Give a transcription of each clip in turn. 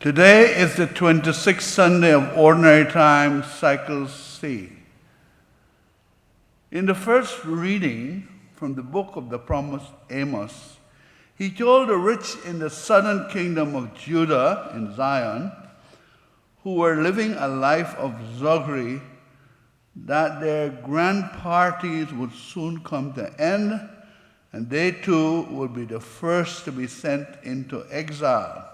Today is the 26th Sunday of Ordinary Time, Cycle C. In the first reading from the book of the promised Amos, he told the rich in the southern kingdom of Judah in Zion, who were living a life of luxury, that their grand parties would soon come to end, and they too would be the first to be sent into exile.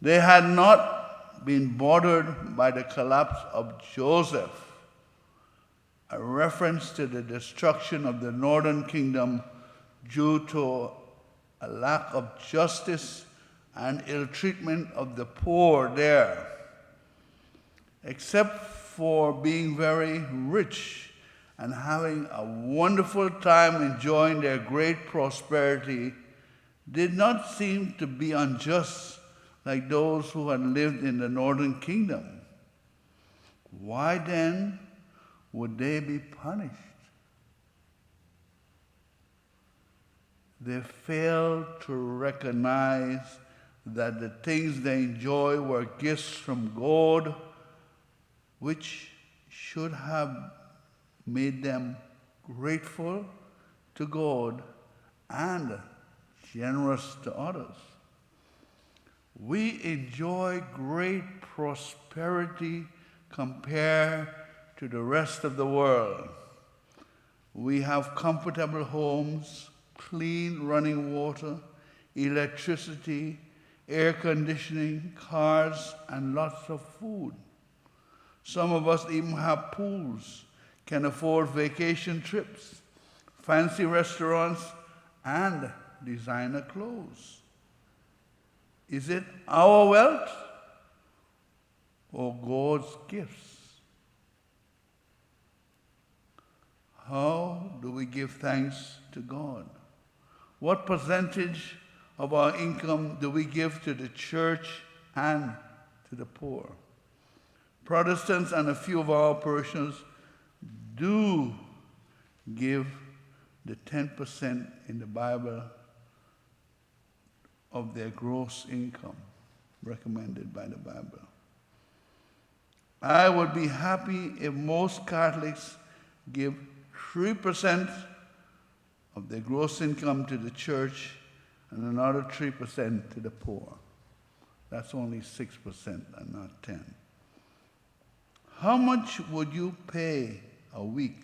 They had not been bothered by the collapse of Joseph, a reference to the destruction of the northern kingdom due to a lack of justice and ill treatment of the poor there. Except for being very rich and having a wonderful time enjoying their great prosperity, did not seem to be unjust like those who had lived in the northern kingdom. Why then would they be punished? They failed to recognize that the things they enjoy were gifts from God, which should have made them grateful to God and generous to others. We enjoy great prosperity compared to the rest of the world. We have comfortable homes, clean running water, electricity, air conditioning, cars, and lots of food. Some of us even have pools, can afford vacation trips, fancy restaurants, and designer clothes. Is it our wealth or God's gifts? How do we give thanks to God? What percentage of our income do we give to the church and to the poor? Protestants and a few of our parishioners do give the 10% in the Bible of their gross income recommended by the Bible. I would be happy if most Catholics give 3% of their gross income to the church and another 3% to the poor. That's only 6% and not 10%. How much would you pay a week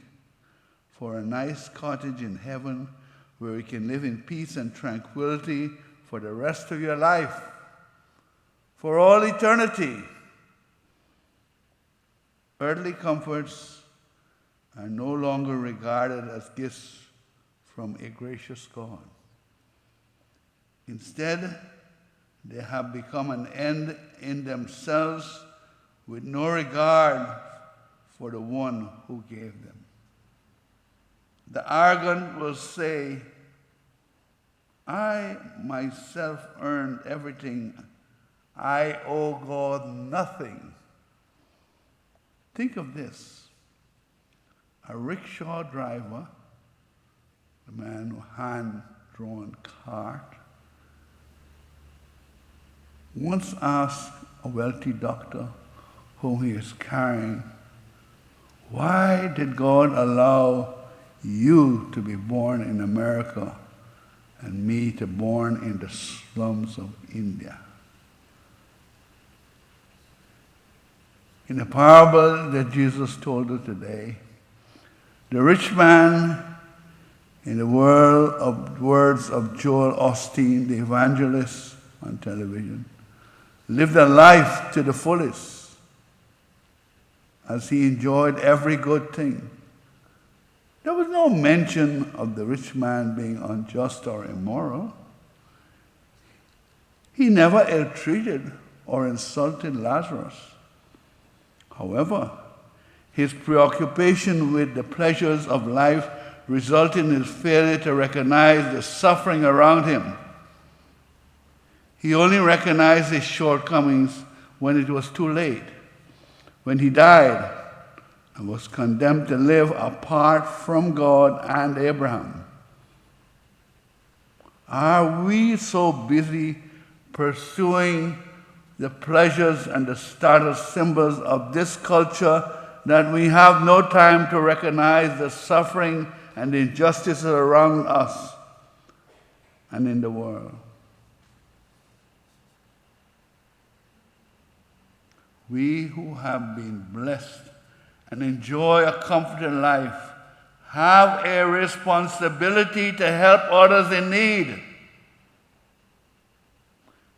for a nice cottage in heaven where you can live in peace and tranquility for the rest of your life, for all eternity? Earthly comforts are no longer regarded as gifts from a gracious God. Instead, they have become an end in themselves with no regard for the one who gave them. The arrogant will say, I myself earned everything. I owe God nothing. Think of this. A rickshaw driver, a man with a hand-drawn cart, once asked a wealthy doctor whom he is carrying, why did God allow you to be born in America and me to born in the slums of India? In the parable that Jesus told us today, the rich man, in the words of Joel Osteen, the evangelist on television, lived a life to the fullest as he enjoyed every good thing. There was no mention of the rich man being unjust or immoral. He never ill-treated or insulted Lazarus. However, his preoccupation with the pleasures of life resulted in his failure to recognize the suffering around him. He only recognized his shortcomings when it was too late, when he died and was condemned to live apart from God and Abraham. Are we so busy pursuing the pleasures and the status symbols of this culture that we have no time to recognize the suffering and the injustices around us and in the world. We who have been blessed and enjoy a comforting life have a responsibility to help others in need.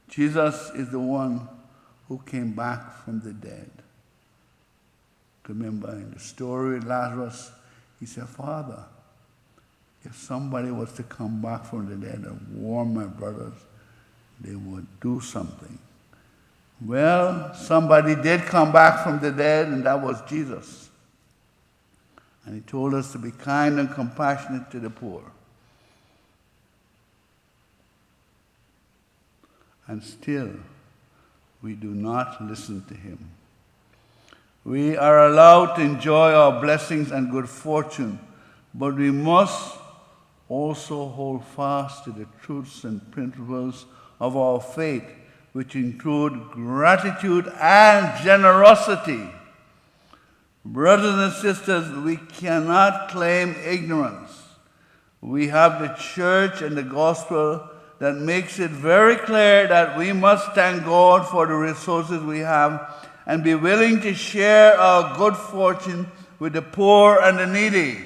Jesus is the one who came back from the dead. Remember in the story of Lazarus, he said, Father, if somebody was to come back from the dead and warn my brothers, they would do something. Well, somebody did come back from the dead, and that was Jesus. And he told us to be kind and compassionate to the poor. And still, we do not listen to him. We are allowed to enjoy our blessings and good fortune, but we must also hold fast to the truths and principles of our faith, which include gratitude and generosity. Brothers and sisters, we cannot claim ignorance. We have the church and the gospel that makes it very clear that we must thank God for the resources we have and be willing to share our good fortune with the poor and the needy.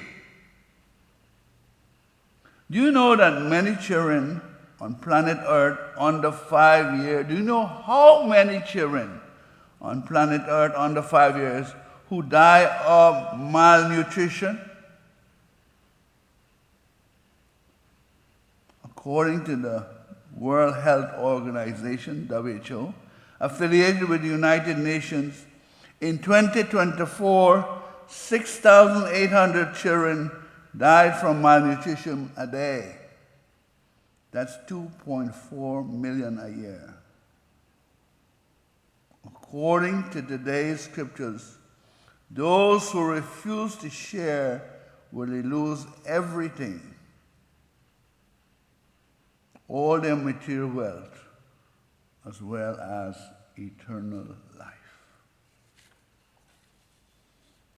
Do you know that many children on planet Earth under 5 years, do you know how many children on planet Earth under 5 years who die of malnutrition? According to the World Health Organization, WHO, affiliated with the United Nations, in 2024, 6,800 children died from malnutrition a day. That's 2.4 million a year. According to today's scriptures, those who refuse to share will lose everything, all their material wealth, as well as eternal life.